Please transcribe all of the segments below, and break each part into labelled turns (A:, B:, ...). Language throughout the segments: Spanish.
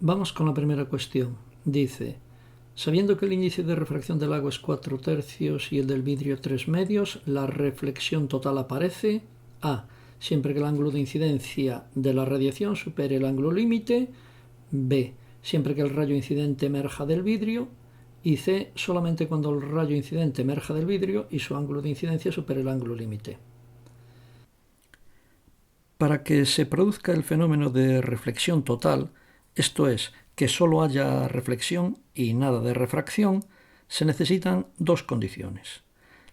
A: Vamos con la primera cuestión. Dice, sabiendo que el índice de refracción del agua es 4/3 y el del vidrio 3/2, la reflexión total aparece A. Siempre que el ángulo de incidencia de la radiación supere el ángulo límite. B. Siempre que el rayo incidente emerja del vidrio. Y C. Solamente cuando el rayo incidente emerja del vidrio y su ángulo de incidencia supere el ángulo límite. Para que se produzca el fenómeno de reflexión total, esto es, que solo haya reflexión y nada de refracción, se necesitan dos condiciones.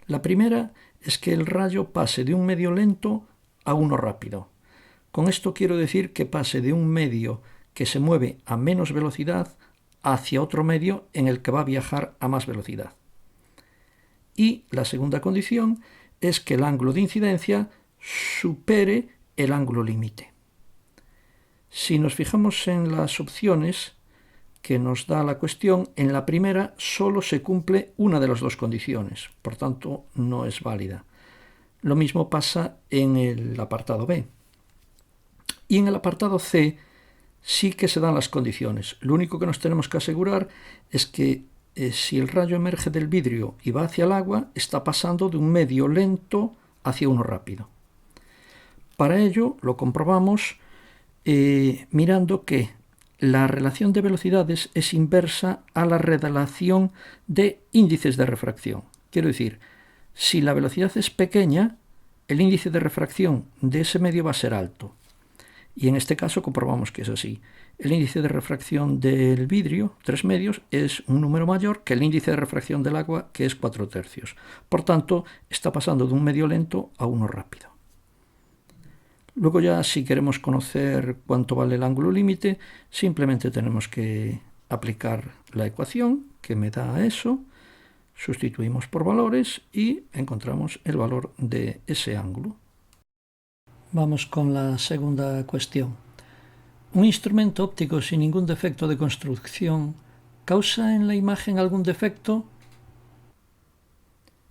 A: La primera es que el rayo pase de un medio lento a uno rápido. Con esto quiero decir que pase de un medio que se mueve a menos velocidad hacia otro medio en el que va a viajar a más velocidad. Y la segunda condición es que el ángulo de incidencia supere el ángulo límite. Si nos fijamos en las opciones que nos da la cuestión, en la primera solo se cumple una de las dos condiciones, por tanto no es válida. Lo mismo pasa en el apartado B. Y en el apartado C sí que se dan las condiciones. Lo único que nos tenemos que asegurar es que si el rayo emerge del vidrio y va hacia el agua, está pasando de un medio lento hacia uno rápido. Para ello lo comprobamos mirando que la relación de velocidades es inversa a la relación de índices de refracción. Quiero decir, si la velocidad es pequeña, el índice de refracción de ese medio va a ser alto. Y en este caso comprobamos que es así. El índice de refracción del vidrio, 3/2, es un número mayor que el índice de refracción del agua, que es 4/3. Por tanto, está pasando de un medio lento a uno rápido. Luego ya, si queremos conocer cuánto vale el ángulo límite, simplemente tenemos que aplicar la ecuación que me da eso, sustituimos por valores y encontramos el valor de ese ángulo. Vamos con la segunda cuestión. ¿Un instrumento óptico sin ningún defecto de construcción causa en la imagen algún defecto?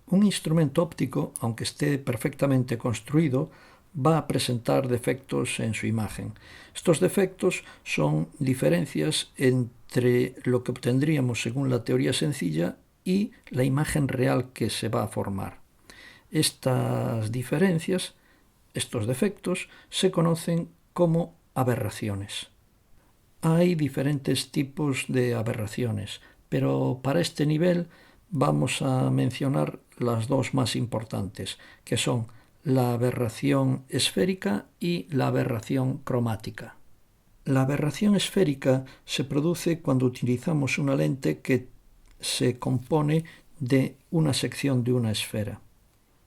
A: Un instrumento óptico, aunque esté perfectamente construido, va a presentar defectos en su imagen. Estos defectos son diferencias entre lo que obtendríamos según la teoría sencilla y la imagen real que se va a formar. Estas diferencias, estos defectos, se conocen como aberraciones. Hay diferentes tipos de aberraciones, pero para este nivel vamos a mencionar las dos más importantes, que son la aberración esférica y la aberración cromática. La aberración esférica se produce cuando utilizamos una lente que se compone de una sección de una esfera.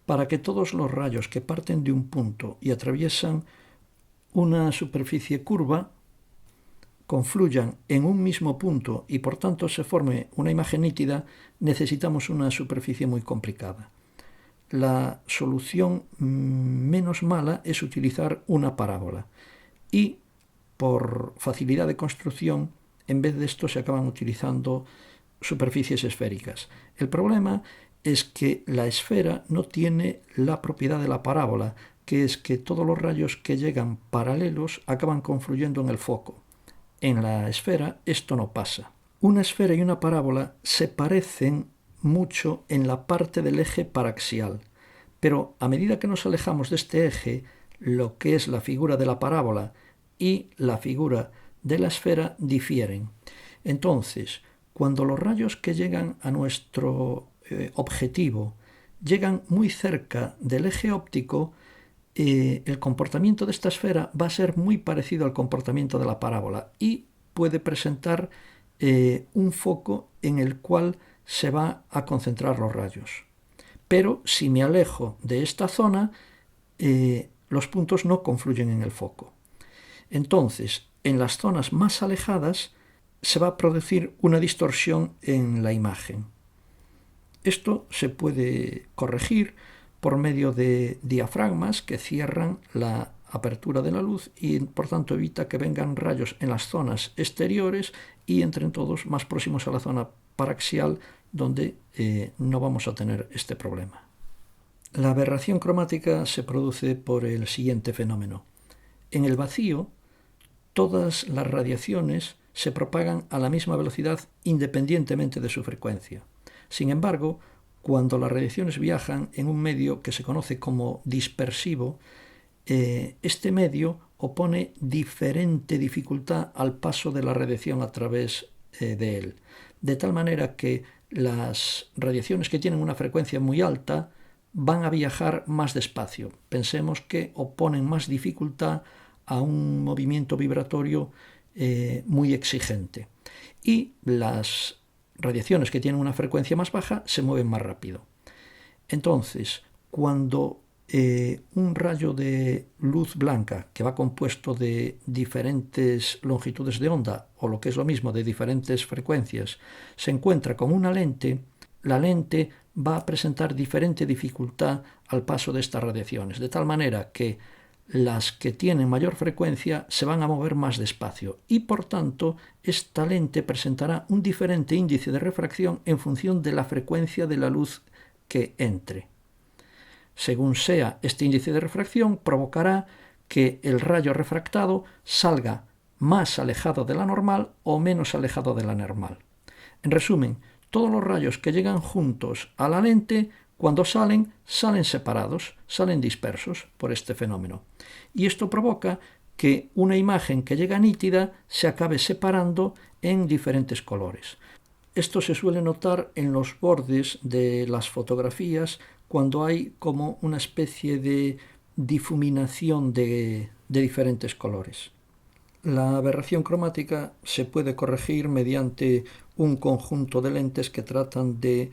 A: Para que todos los rayos que parten de un punto y atraviesan una superficie curva confluyan en un mismo punto y por tanto se forme una imagen nítida, necesitamos una superficie muy complicada. La solución menos mala es utilizar una parábola y por facilidad de construcción en vez de esto se acaban utilizando superficies esféricas. El problema es que la esfera no tiene la propiedad de la parábola, que es que todos los rayos que llegan paralelos acaban confluyendo en el foco. En la esfera esto no pasa. Una esfera y una parábola se parecen mucho en la parte del eje paraxial, pero a medida que nos alejamos de este eje, lo que es la figura de la parábola y la figura de la esfera difieren. Entonces, cuando los rayos que llegan a nuestro objetivo llegan muy cerca del eje óptico, el comportamiento de esta esfera va a ser muy parecido al comportamiento de la parábola y puede presentar un foco en el cual se va a concentrar los rayos. Pero si me alejo de esta zona, los puntos no confluyen en el foco. Entonces, en las zonas más alejadas se va a producir una distorsión en la imagen. Esto se puede corregir por medio de diafragmas que cierran la apertura de la luz y por tanto evita que vengan rayos en las zonas exteriores y entren todos más próximos a la zona paraxial donde no vamos a tener este problema. La aberración cromática se produce por el siguiente fenómeno. En el vacío, todas las radiaciones se propagan a la misma velocidad independientemente de su frecuencia. Sin embargo, cuando las radiaciones viajan en un medio que se conoce como dispersivo, este medio opone diferente dificultad al paso de la radiación a través de él. De tal manera que las radiaciones que tienen una frecuencia muy alta van a viajar más despacio. Pensemos que oponen más dificultad a un movimiento vibratorio muy exigente. Y las radiaciones que tienen una frecuencia más baja se mueven más rápido. Entonces, cuando un rayo de luz blanca que va compuesto de diferentes longitudes de onda, o lo que es lo mismo, de diferentes frecuencias, se encuentra con una lente, la lente va a presentar diferente dificultad al paso de estas radiaciones, de tal manera que las que tienen mayor frecuencia se van a mover más despacio y por tanto esta lente presentará un diferente índice de refracción en función de la frecuencia de la luz que entre. Según sea este índice de refracción, provocará que el rayo refractado salga más alejado de la normal o menos alejado de la normal. En resumen, todos los rayos que llegan juntos a la lente, cuando salen separados, salen dispersos por este fenómeno. Y esto provoca que una imagen que llega nítida se acabe separando en diferentes colores. Esto se suele notar en los bordes de las fotografías cuando hay como una especie de difuminación de diferentes colores. La aberración cromática se puede corregir mediante un conjunto de lentes que tratan de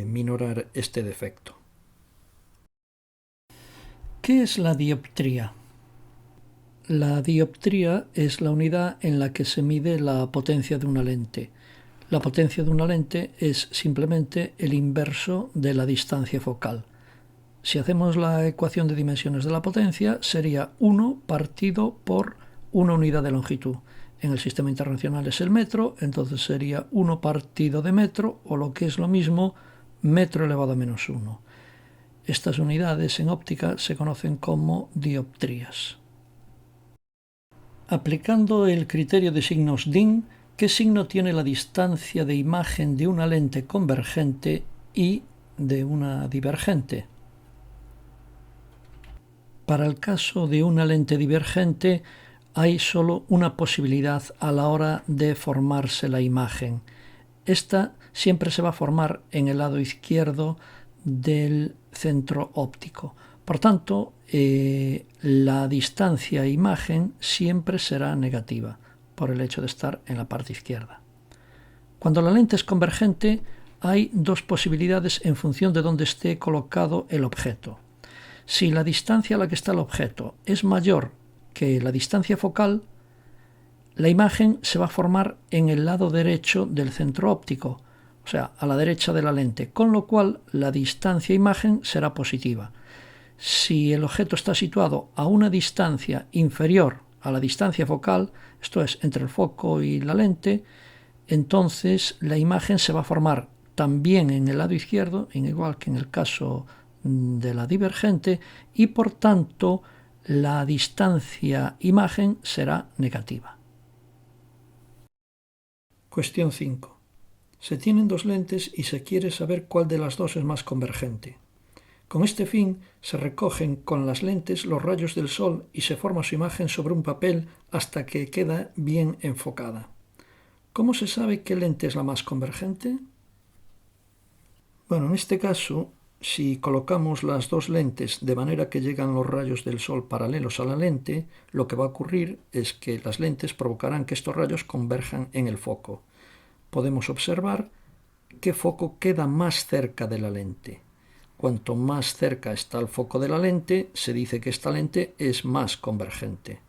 A: minorar este defecto. ¿Qué es la dioptría? La dioptría es la unidad en la que se mide la potencia de una lente. La potencia de una lente es simplemente el inverso de la distancia focal. Si hacemos la ecuación de dimensiones de la potencia, sería 1 partido por una unidad de longitud. En el sistema internacional es el metro, entonces sería 1 partido de metro, o lo que es lo mismo, metro elevado a menos 1. Estas unidades en óptica se conocen como dioptrías. Aplicando el criterio de signos DIN, ¿qué signo tiene la distancia de imagen de una lente convergente y de una divergente? Para el caso de una lente divergente hay solo una posibilidad a la hora de formarse la imagen. Esta siempre se va a formar en el lado izquierdo del centro óptico. Por tanto, la distancia a imagen siempre será negativa por el hecho de estar en la parte izquierda. Cuando la lente es convergente, hay dos posibilidades en función de dónde esté colocado el objeto. Si la distancia a la que está el objeto es mayor que la distancia focal, la imagen se va a formar en el lado derecho del centro óptico, o sea, a la derecha de la lente, con lo cual la distancia imagen será positiva. Si el objeto está situado a una distancia inferior a la distancia focal, esto es, entre el foco y la lente, entonces la imagen se va a formar también en el lado izquierdo, igual que en el caso de la divergente, y por tanto la distancia imagen será negativa. Cuestión 5. Se tienen dos lentes y se quiere saber cuál de las dos es más convergente. Con este fin se recogen con las lentes los rayos del sol y se forma su imagen sobre un papel hasta que queda bien enfocada. ¿Cómo se sabe qué lente es la más convergente? Bueno, en este caso, si colocamos las dos lentes de manera que llegan los rayos del sol paralelos a la lente, lo que va a ocurrir es que las lentes provocarán que estos rayos converjan en el foco. Podemos observar qué foco queda más cerca de la lente. Cuanto más cerca está el foco de la lente, se dice que esta lente es más convergente.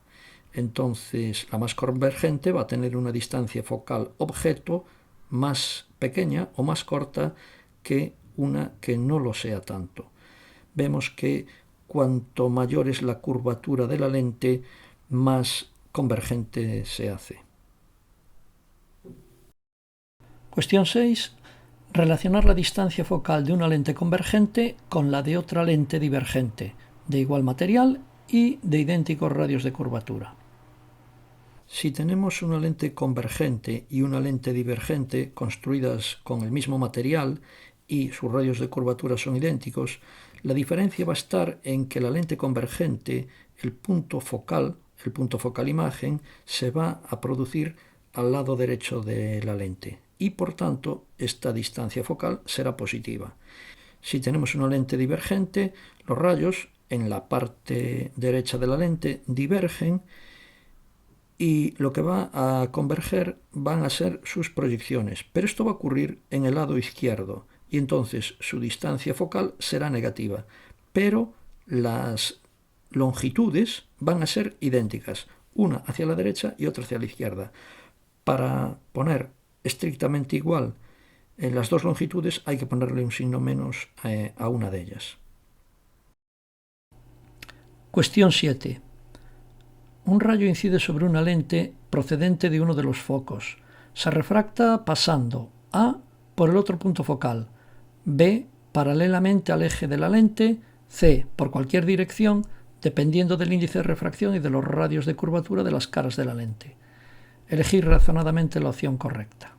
A: Entonces, la más convergente va a tener una distancia focal objeto más pequeña o más corta que una que no lo sea tanto. Vemos que cuanto mayor es la curvatura de la lente, más convergente se hace. Cuestión 6. Relacionar la distancia focal de una lente convergente con la de otra lente divergente, de igual material y de idénticos radios de curvatura. Si tenemos una lente convergente y una lente divergente construidas con el mismo material y sus radios de curvatura son idénticos, la diferencia va a estar en que la lente convergente, el punto focal imagen, se va a producir al lado derecho de la lente y por tanto esta distancia focal será positiva. Si tenemos una lente divergente, los rayos en la parte derecha de la lente divergen y lo que va a converger van a ser sus proyecciones, pero esto va a ocurrir en el lado izquierdo y entonces su distancia focal será negativa, pero las longitudes van a ser idénticas, una hacia la derecha y otra hacia la izquierda. Para poner estrictamente igual en las dos longitudes hay que ponerle un signo menos a una de ellas. Cuestión 7. Un rayo incide sobre una lente procedente de uno de los focos. Se refracta pasando A por el otro punto focal, B paralelamente al eje de la lente, C por cualquier dirección, dependiendo del índice de refracción y de los radios de curvatura de las caras de la lente. Elegir razonadamente la opción correcta.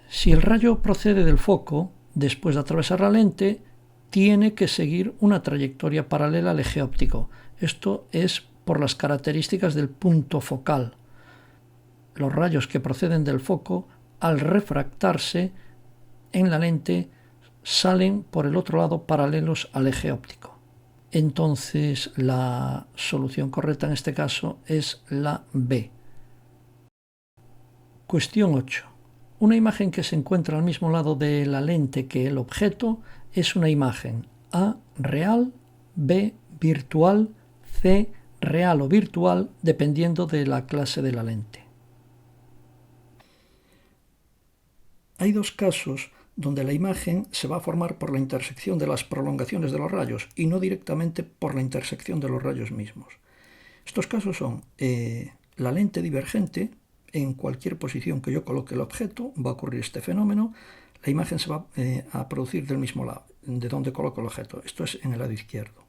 A: Si el rayo procede del foco, después de atravesar la lente, tiene que seguir una trayectoria paralela al eje óptico. Esto es por las características del punto focal. Los rayos que proceden del foco, al refractarse en la lente, salen por el otro lado paralelos al eje óptico. Entonces la solución correcta en este caso es la B. Cuestión 8. Una imagen que se encuentra al mismo lado de la lente que el objeto es una imagen A real, B virtual, C real o virtual, dependiendo de la clase de la lente. Hay dos casos donde la imagen se va a formar por la intersección de las prolongaciones de los rayos y no directamente por la intersección de los rayos mismos. Estos casos son la lente divergente. En cualquier posición que yo coloque el objeto va a ocurrir este fenómeno. La imagen se va a producir del mismo lado, de donde coloco el objeto. Esto es en el lado izquierdo.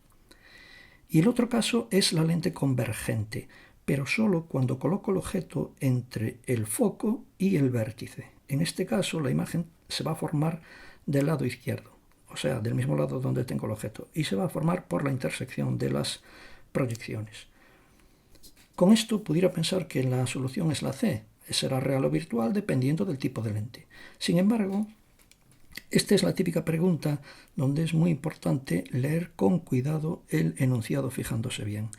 A: Y el otro caso es la lente convergente, pero solo cuando coloco el objeto entre el foco y el vértice. En este caso la imagen se va a formar del lado izquierdo, o sea, del mismo lado donde tengo el objeto, y se va a formar por la intersección de las proyecciones. Con esto pudiera pensar que la solución es la C, será real o virtual dependiendo del tipo de lente. Sin embargo, esta es la típica pregunta donde es muy importante leer con cuidado el enunciado fijándose bien.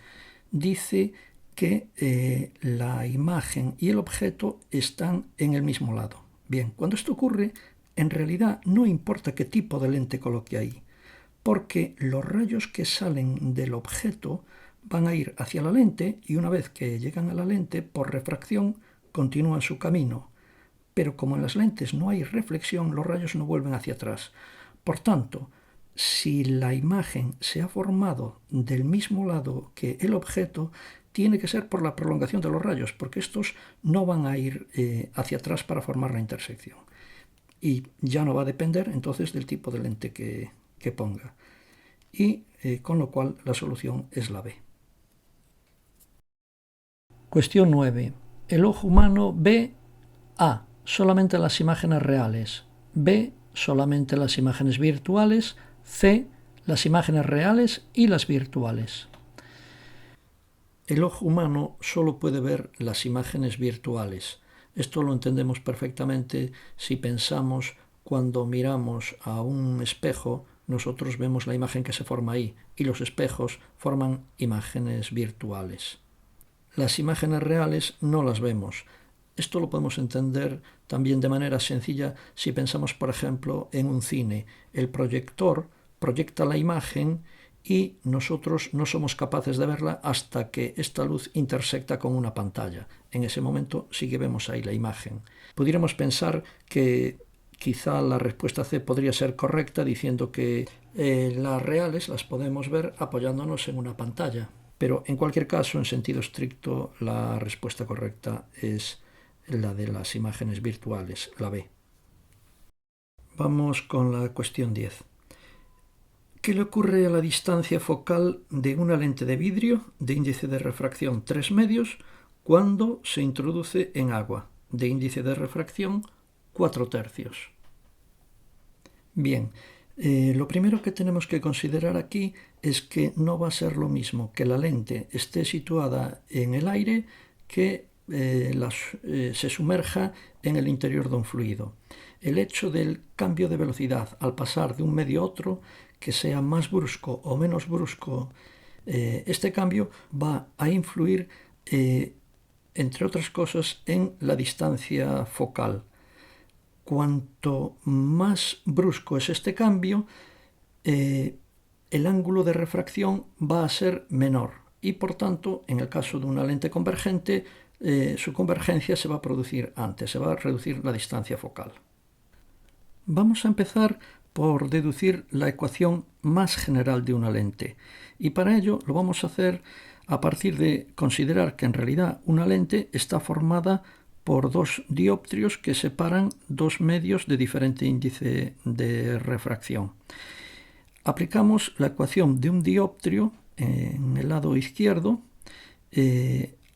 A: Dice que la imagen y el objeto están en el mismo lado. Bien, cuando esto ocurre, en realidad no importa qué tipo de lente coloque ahí, porque los rayos que salen del objeto van a ir hacia la lente y una vez que llegan a la lente, por refracción, continúan su camino. Pero como en las lentes no hay reflexión, los rayos no vuelven hacia atrás. Por tanto, si la imagen se ha formado del mismo lado que el objeto, tiene que ser por la prolongación de los rayos, porque estos no van a ir hacia atrás para formar la intersección. Y ya no va a depender entonces del tipo de lente que ponga. Y con lo cual la solución es la B. Cuestión 9. El ojo humano ve A. Solamente las imágenes reales. B. Solamente las imágenes virtuales. C. Las imágenes reales y las virtuales. El ojo humano solo puede ver las imágenes virtuales. Esto lo entendemos perfectamente si pensamos cuando miramos a un espejo, nosotros vemos la imagen que se forma ahí y los espejos forman imágenes virtuales. Las imágenes reales no las vemos. Esto lo podemos entender también de manera sencilla si pensamos, por ejemplo, en un cine. El proyector proyecta la imagen y nosotros no somos capaces de verla hasta que esta luz intersecta con una pantalla. En ese momento sí que vemos ahí la imagen. Pudiéramos pensar que quizá la respuesta C podría ser correcta diciendo que las reales las podemos ver apoyándonos en una pantalla. Pero en cualquier caso, en sentido estricto, la respuesta correcta es la de las imágenes virtuales, la B. Vamos con la cuestión 10. ¿Qué le ocurre a la distancia focal de una lente de vidrio de índice de refracción 3 medios cuando se introduce en agua de índice de refracción 4 tercios? Bien, lo primero que tenemos que considerar aquí es que no va a ser lo mismo que la lente esté situada en el aire que se sumerja en el interior de un fluido. El hecho del cambio de velocidad al pasar de un medio a otro, que sea más brusco o menos brusco, este cambio va a influir, entre otras cosas, en la distancia focal. Cuanto más brusco es este cambio, el ángulo de refracción va a ser menor y, por tanto, en el caso de una lente convergente, su convergencia se va a producir antes, se va a reducir la distancia focal. Vamos a empezar por deducir la ecuación más general de una lente, y para ello lo vamos a hacer a partir de considerar que en realidad una lente está formada por dos dioptrios que separan dos medios de diferente índice de refracción. Aplicamos la ecuación de un dioptrio en el lado izquierdo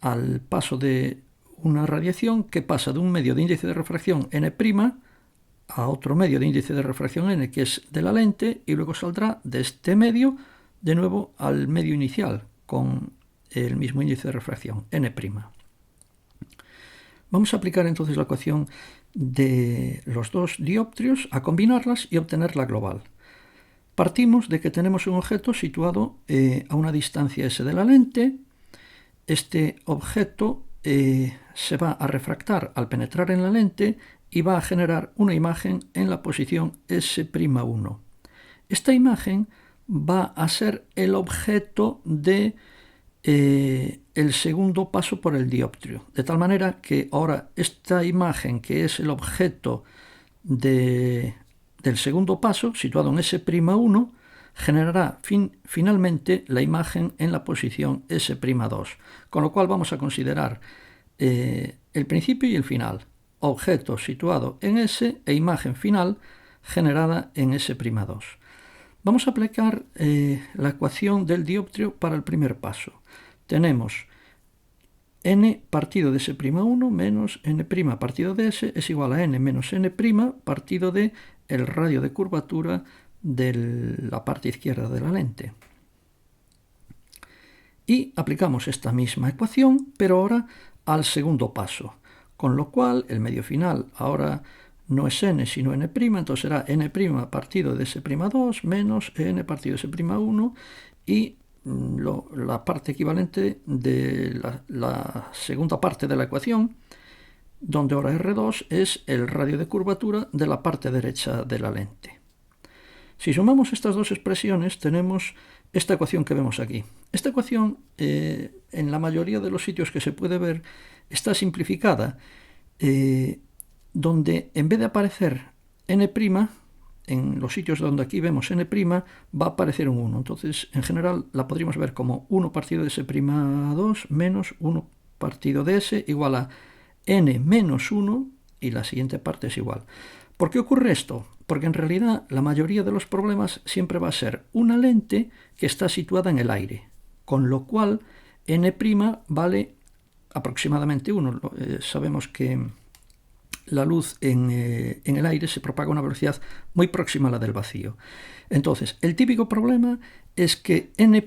A: al paso de una radiación que pasa de un medio de índice de refracción n' a otro medio de índice de refracción n, que es de la lente, y luego saldrá de este medio de nuevo al medio inicial con el mismo índice de refracción, n'. Vamos a aplicar entonces la ecuación de los dos dioptrios, a combinarlas y obtener la global. Partimos de que tenemos un objeto situado a una distancia s de la lente. Este objeto se va a refractar al penetrar en la lente y va a generar una imagen en la posición S'1. Esta imagen va a ser el objeto de el segundo paso por el dioptrio, de tal manera que ahora esta imagen, que es el objeto del segundo paso, situado en S'1, generará finalmente la imagen en la posición S'2, con lo cual vamos a considerar el principio y el final, objeto situado en S e imagen final generada en S'2. Vamos a aplicar la ecuación del dioptrio para el primer paso. Tenemos n partido de S'1 menos n' partido de S es igual a n menos n' partido de el radio de curvatura de la parte izquierda de la lente. Y aplicamos esta misma ecuación, pero ahora al segundo paso, con lo cual el medio final ahora no es n sino n', entonces será n' partido de S'2 menos n partido de S'1 y la parte equivalente de la segunda parte de la ecuación, donde ahora R2 es el radio de curvatura de la parte derecha de la lente. Si sumamos estas dos expresiones, tenemos esta ecuación que vemos aquí. Esta ecuación, en la mayoría de los sitios que se puede ver, está simplificada, donde en vez de aparecer n', en los sitios donde aquí vemos n', va a aparecer un 1. Entonces, en general, la podríamos ver como 1 partido de S'2 menos 1 partido de S igual a n menos 1, y la siguiente parte es igual. ¿Por qué ocurre esto? Porque en realidad la mayoría de los problemas siempre va a ser una lente que está situada en el aire, con lo cual n' vale aproximadamente 1. Sabemos que la luz en el aire se propaga a una velocidad muy próxima a la del vacío. Entonces, el típico problema es que n',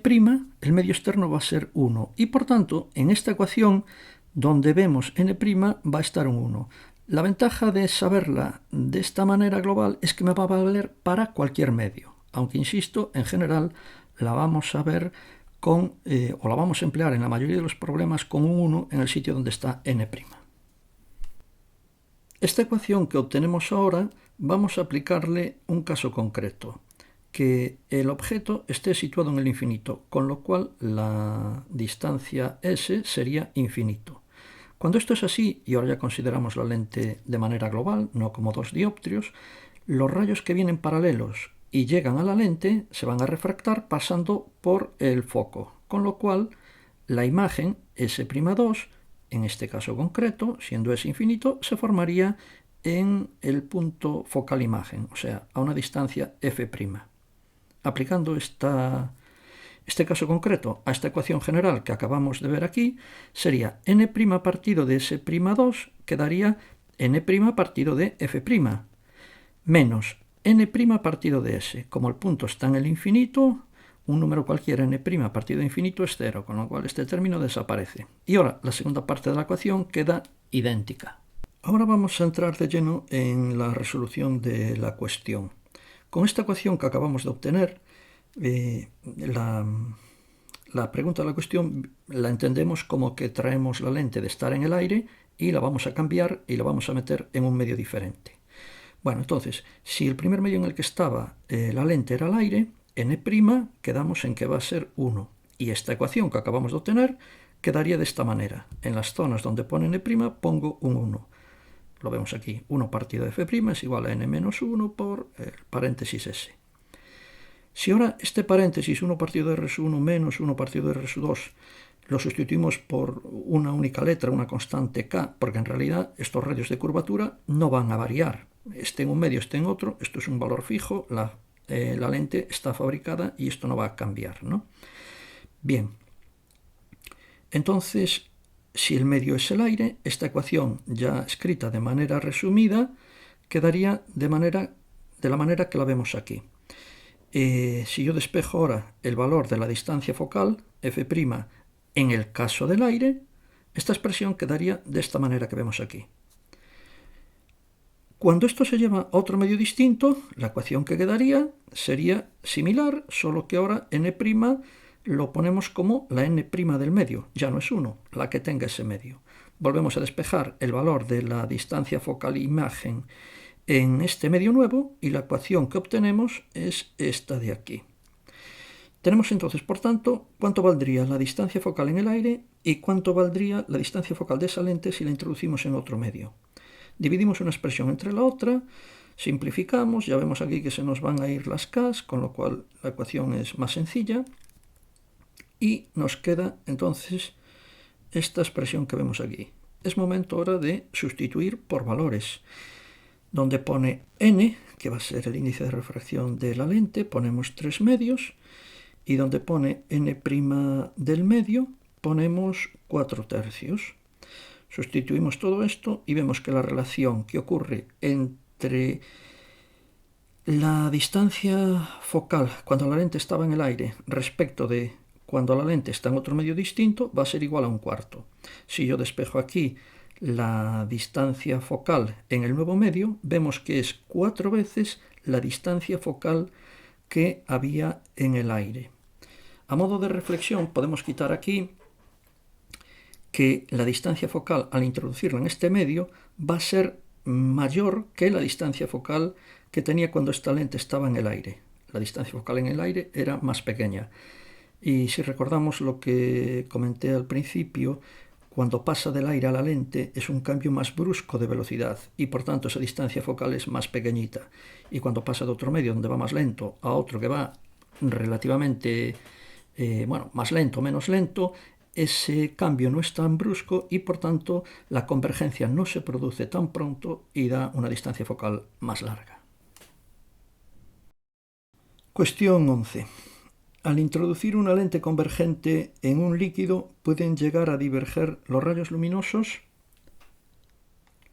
A: el medio externo, va a ser 1, y por tanto, en esta ecuación, donde vemos n', va a estar un 1. La ventaja de saberla de esta manera global es que me va a valer para cualquier medio, aunque, insisto, en general la vamos a ver o la vamos a emplear en la mayoría de los problemas con un 1 en el sitio donde está n'. Esta ecuación que obtenemos ahora vamos a aplicarle un caso concreto, que el objeto esté situado en el infinito, con lo cual la distancia S sería infinito. Cuando esto es así, y ahora ya consideramos la lente de manera global, no como dos dioptrios, los rayos que vienen paralelos y llegan a la lente se van a refractar pasando por el foco, con lo cual la imagen S'2, en este caso concreto, siendo S infinito, se formaría en el punto focal imagen, o sea, a una distancia F'. aplicando este caso concreto a esta ecuación general que acabamos de ver aquí, sería n' partido de S'2 quedaría n' partido de f', menos n' partido de S. Como el punto está en el infinito, un número cualquiera n' partido de infinito es 0, con lo cual este término desaparece. Y ahora la segunda parte de la ecuación queda idéntica. Ahora vamos a entrar de lleno en la resolución de la cuestión. Con esta ecuación que acabamos de obtener, la pregunta de la cuestión la entendemos como que traemos la lente de estar en el aire y la vamos a cambiar y la vamos a meter en un medio diferente. Bueno, entonces, si el primer medio en el que estaba la lente era el aire, n' quedamos en que va a ser 1. Y esta ecuación que acabamos de obtener quedaría de esta manera. En las zonas donde pone n' pongo un 1. Lo vemos aquí, 1 partido de f' es igual a n menos 1 por el paréntesis s. Si ahora este paréntesis 1 partido de R1 menos 1 partido de R2 lo sustituimos por una única letra, una constante k, porque en realidad estos radios de curvatura no van a variar. Esté en un medio, esté en otro, esto es un valor fijo, la lente está fabricada y esto no va a cambiar, ¿no? Bien, entonces, si el medio es el aire, esta ecuación ya escrita de manera resumida quedaría de la manera que la vemos aquí. Si yo despejo ahora el valor de la distancia focal, f', en el caso del aire, esta expresión quedaría de esta manera que vemos aquí. Cuando esto se lleva a otro medio distinto, la ecuación que quedaría sería similar, solo que ahora n' lo ponemos como la n' del medio, ya no es 1, la que tenga ese medio. Volvemos a despejar el valor de la distancia focal imagen en este medio nuevo y la ecuación que obtenemos es esta de aquí. Tenemos entonces, por tanto, cuánto valdría la distancia focal en el aire y cuánto valdría la distancia focal de esa lente si la introducimos en otro medio. Dividimos una expresión entre la otra, simplificamos, ya vemos aquí que se nos van a ir las k's, con lo cual la ecuación es más sencilla y nos queda entonces esta expresión que vemos aquí. Es momento ahora de sustituir por valores. Donde pone n, que va a ser el índice de refracción de la lente, ponemos 3 medios, y donde pone n' del medio, ponemos 4 tercios. Sustituimos todo esto y vemos que la relación que ocurre entre la distancia focal cuando la lente estaba en el aire respecto de cuando la lente está en otro medio distinto va a ser igual a 1/4. Si yo despejo aquí la distancia focal en el nuevo medio, vemos que es 4 veces la distancia focal que había en el aire. A modo de reflexión podemos quitar aquí que la distancia focal al introducirla en este medio va a ser mayor que la distancia focal que tenía cuando esta lente estaba en el aire. La distancia focal en el aire era más pequeña. Y si recordamos lo que comenté al principio, cuando pasa del aire a la lente es un cambio más brusco de velocidad y por tanto esa distancia focal es más pequeñita. Y cuando pasa de otro medio donde va más lento a otro que va relativamente más lento, menos lento, ese cambio no es tan brusco y por tanto la convergencia no se produce tan pronto y da una distancia focal más larga. Cuestión 11. Al introducir una lente convergente en un líquido, ¿pueden llegar a diverger los rayos luminosos?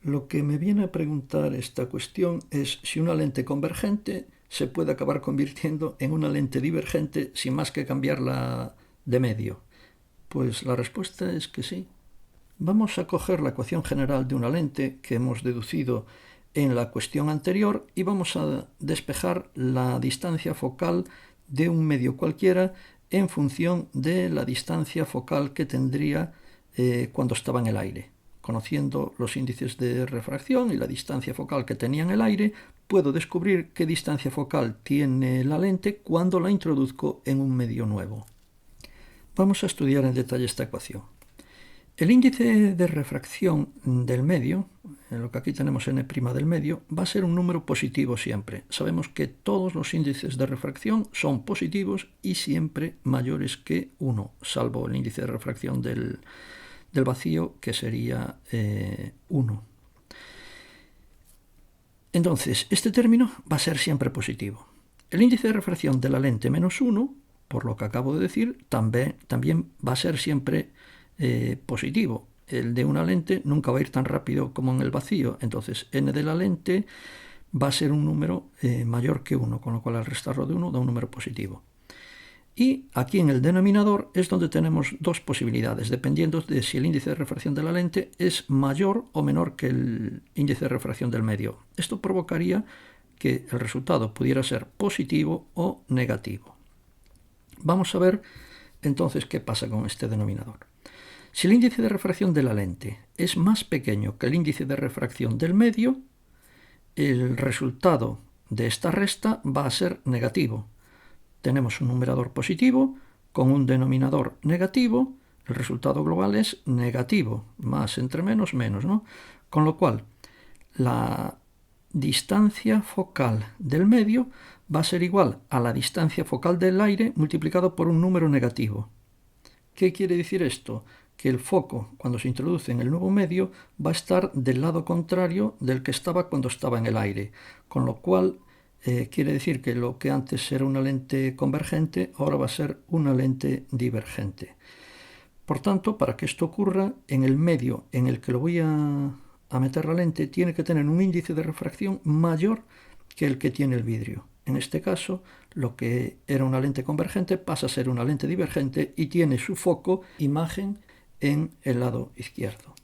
A: Lo que me viene a preguntar esta cuestión es si una lente convergente se puede acabar convirtiendo en una lente divergente sin más que cambiarla de medio. Pues la respuesta es que sí. Vamos a coger la ecuación general de una lente que hemos deducido en la cuestión anterior y vamos a despejar la distancia focal de un medio cualquiera en función de la distancia focal que tendría cuando estaba en el aire. Conociendo los índices de refracción y la distancia focal que tenía en el aire, puedo descubrir qué distancia focal tiene la lente cuando la introduzco en un medio nuevo. Vamos a estudiar en detalle esta ecuación. El índice de refracción del medio, en lo que aquí tenemos n' del medio, va a ser un número positivo siempre. Sabemos que todos los índices de refracción son positivos y siempre mayores que 1, salvo el índice de refracción del vacío, que sería 1. Entonces, este término va a ser siempre positivo. El índice de refracción de la lente -1, por lo que acabo de decir, también va a ser siempre positivo. El de una lente nunca va a ir tan rápido como en el vacío, entonces n de la lente va a ser un número mayor que 1, con lo cual al restarlo de 1 da un número positivo. Y aquí en el denominador es donde tenemos dos posibilidades, dependiendo de si el índice de refracción de la lente es mayor o menor que el índice de refracción del medio. Esto provocaría que el resultado pudiera ser positivo o negativo. Vamos a ver entonces qué pasa con este denominador. Si el índice de refracción de la lente es más pequeño que el índice de refracción del medio, el resultado de esta resta va a ser negativo. Tenemos un numerador positivo con un denominador negativo, el resultado global es negativo, más entre menos, menos, ¿no? Con lo cual, la distancia focal del medio va a ser igual a la distancia focal del aire multiplicado por un número negativo. ¿Qué quiere decir esto? Que el foco, cuando se introduce en el nuevo medio, va a estar del lado contrario del que estaba cuando estaba en el aire, con lo cual quiere decir que lo que antes era una lente convergente, ahora va a ser una lente divergente. Por tanto, para que esto ocurra, en el medio en el que lo voy a meter la lente, tiene que tener un índice de refracción mayor que el que tiene el vidrio. En este caso, lo que era una lente convergente pasa a ser una lente divergente y tiene su foco, imagen, en el lado izquierdo.